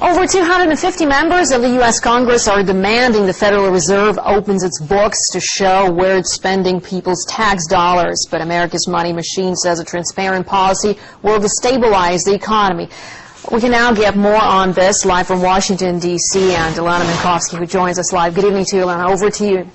Over 250 members of the U.S. Congress are demanding the Federal Reserve opens its books to show where it's spending people's tax dollars. But America's money machine says a transparent policy will destabilize the economy. We can now get more on this live from Washington, D.C. and Ilana Minkovsky, who joins us live. Good evening to you, Ilana. Over to you.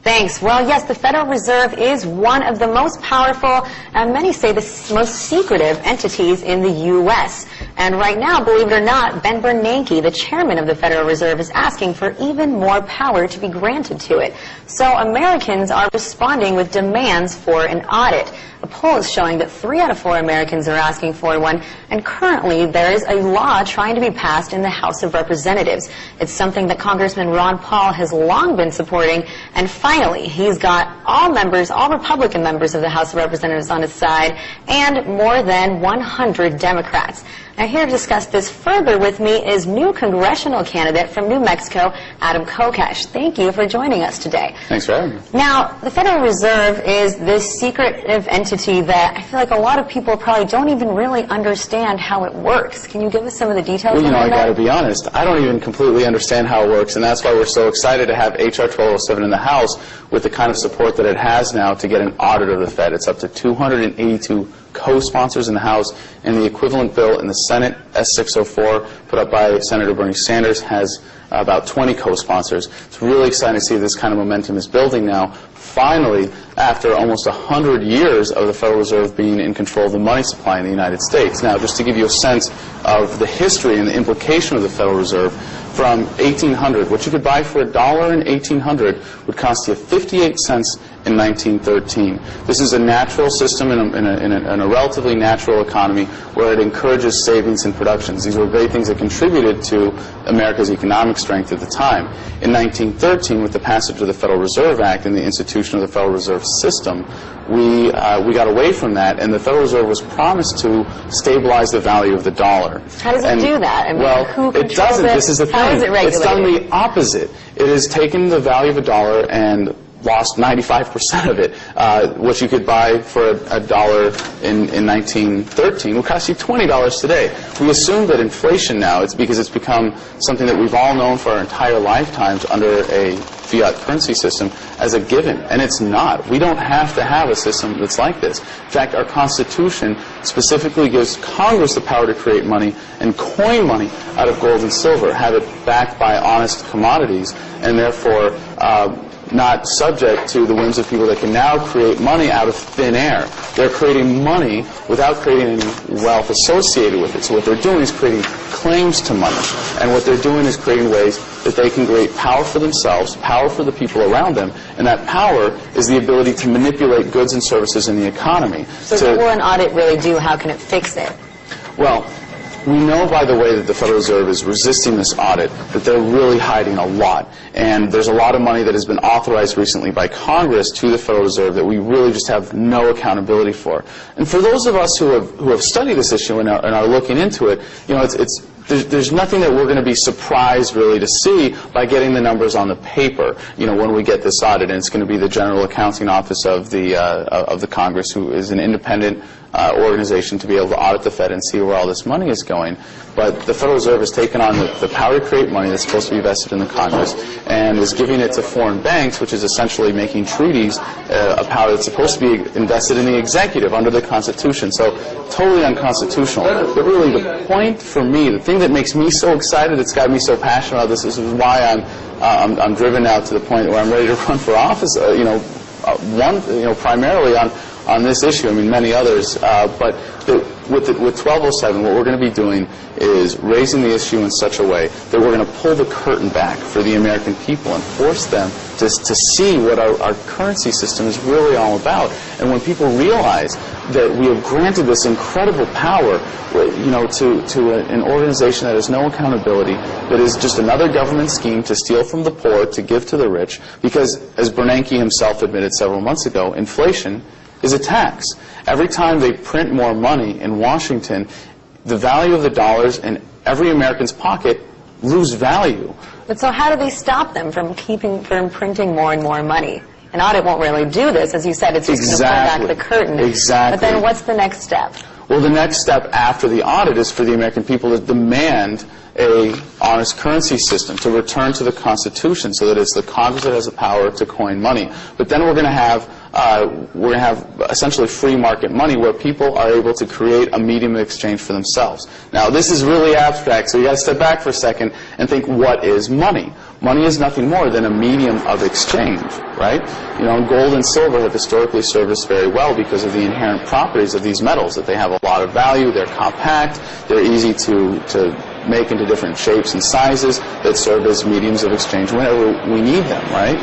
Thanks. Well, yes, the Federal Reserve is one of the most powerful, and many say the most secretive entities in the U.S. And right now, believe it or not, Ben Bernanke, the chairman of the Federal Reserve, is asking for even more power to be granted to it. So Americans are responding with demands for an audit. A poll is showing that 3 out of 4 Americans are asking for one, and currently there is a law trying to be passed in the House of Representatives. It's something that Congressman Ron Paul has long been supporting, and finally he's got all Republican members of the House of Representatives on his side, and more than 100 Democrats. Now, here to discuss this further with me is new congressional candidate from New Mexico, Adam Kokesh. Thank you for joining us today. Thanks for having me. Now, the Federal Reserve is this secretive entity that I feel like a lot of people probably don't even really understand how it works. Can you give us some of the details? Well, I got to be honest, I don't even completely understand how it works, and that's why we're so excited to have H.R. 1207 in the House with the kind of support that it has now to get an audit of the Fed. It's up to 282 co-sponsors in the House, and the equivalent bill in the Senate, S604, put up by Senator Bernie Sanders, has about 20 co-sponsors. It's really exciting to see this kind of momentum is building now. Finally, after almost 100 years of the Federal Reserve being in control of the money supply in the United States. Now, just to give you a sense of the history and the implication of the Federal Reserve, from 1800, what you could buy for $1 in 1800 would cost you 58 cents in 1913. This is a natural system in a relatively natural economy where it encourages savings and productions. These were great things that contributed to America's economic strength at the time. In 1913, with the passage of the Federal Reserve Act and the institution of the Federal Reserve System, we got away from that, and the Federal Reserve was promised to stabilize the value of the dollar. How does it do that? I mean, well, who it doesn't. This is the thing. How is it regulated? It's done the opposite. It has taken the value of a dollar and lost 95% of it. What you could buy for $1 in 1913 will cost you $20 today. We assume that inflation now, it's because it's become something that we've all known for our entire lifetimes under a fiat currency system as a given, and it's not. We don't have to have a system that's like this. In fact, our Constitution specifically gives Congress the power to create money and coin money out of gold and silver, have it backed by honest commodities, and therefore not subject to the whims of people that can now create money out of thin air. They're creating money without creating any wealth associated with it. So what they're doing is creating claims to money. And what they're doing is creating ways that they can create power for themselves, power for the people around them, and that power is the ability to manipulate goods and services in the economy. So what will an audit really do? How can it fix it? Well, we know by the way that the Federal Reserve is resisting this audit that they're really hiding a lot. And there's a lot of money that has been authorized recently by Congress to the Federal Reserve that we really just have no accountability for. And for those of us who have studied this issue and are looking into it, there's nothing that we're going to be surprised really to see by getting the numbers on the paper, when we get this audit. And it's going to be the General Accounting Office of the Congress, who is an independent organization to be able to audit the Fed and see where all this money is going. But the Federal Reserve has taken on the power to create money that's supposed to be vested in the Congress and is giving it to foreign banks, which is essentially making treaties a power that's supposed to be invested in the executive under the Constitution. So totally unconstitutional. But really the point for me, the thing that makes me so excited, that's got me so passionate about this, is why I'm driven now to the point where I'm ready to run for office, primarily on this issue. I mean, many others, but with 1207, what we're going to be doing is raising the issue in such a way that we're going to pull the curtain back for the American people and force them to see what our currency system is really all about. And when people realize that we have granted this incredible power, to an organization that has no accountability, that is just another government scheme to steal from the poor, to give to the rich, because, as Bernanke himself admitted several months ago, inflation is a tax. Every time they print more money in Washington, the value of the dollars in every American's pocket lose value. But so how do they stop them from printing more and more money? An audit won't really do this. As you said, it's just going to pull back the curtain. Exactly. But then what's the next step? Well, the next step after the audit is for the American people to demand a honest currency system, to return to the Constitution, so that it's the Congress that has the power to coin money. But then we're going to have essentially free market money, where people are able to create a medium of exchange for themselves. Now, this is really abstract, so you got to step back for a second and think, what is money? Money is nothing more than a medium of exchange, right? You know, gold and silver have historically served us very well because of the inherent properties of these metals, that they have a lot of value, they're compact, they're easy to make into different shapes and sizes, that serve as mediums of exchange whenever we need them, right?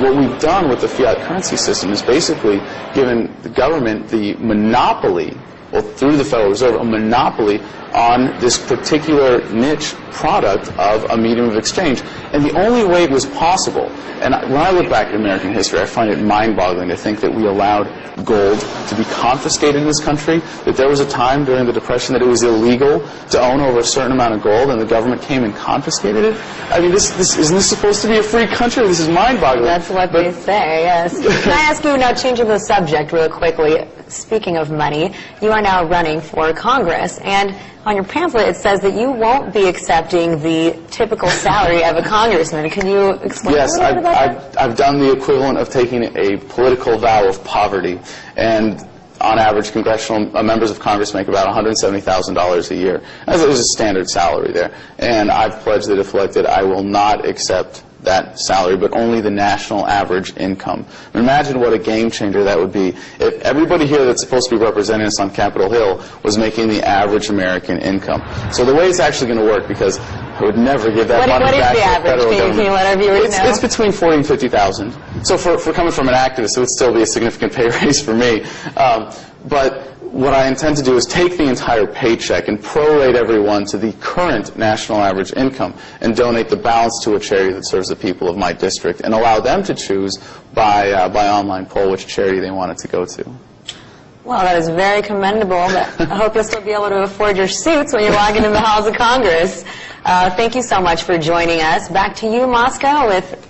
What we've done with the fiat currency system is basically given the government the monopoly, well, through the Federal Reserve, a monopoly on this particular niche product of a medium of exchange. And the only way it was possible, and when I look back at American history, I find it mind-boggling to think that we allowed gold to be confiscated in this country, that there was a time during the Depression that it was illegal to own over a certain amount of gold, and the government came and confiscated it. I mean, isn't this supposed to be a free country? This is mind-boggling. That's what they say, yes. Can I ask you, now changing the subject real quickly, speaking of money, you are now running for Congress, and on your pamphlet it says that you won't be accepting the typical salary of a congressman. Can you explain a little bit about that? Yes, I've done the equivalent of taking a political vow of poverty, and on average, congressional members of Congress make about $170,000 a year. There's a standard salary there, and I've pledged that if elected, I will not accept that salary, but only the national average income. Imagine what a game changer that would be if everybody here that's supposed to be representing us on Capitol Hill was making the average American income. So the way it's actually going to work, because I would never give that money back to the federal government. Can you let our viewers know? It's between $40,000 and $50,000. So for coming from an activist, it would still be a significant pay raise for me. But what I intend to do is take the entire paycheck and prorate everyone to the current national average income and donate the balance to a charity that serves the people of my district, and allow them to choose by online poll which charity they want it to go to. Well, that is very commendable. I hope you'll still be able to afford your suits when you're walking in the halls of Congress. Thank you so much for joining us. Back to you, Moscow, with...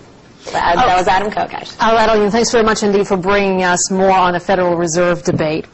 That was Adam Kokesh. All right, thanks very much indeed for bringing us more on the Federal Reserve debate.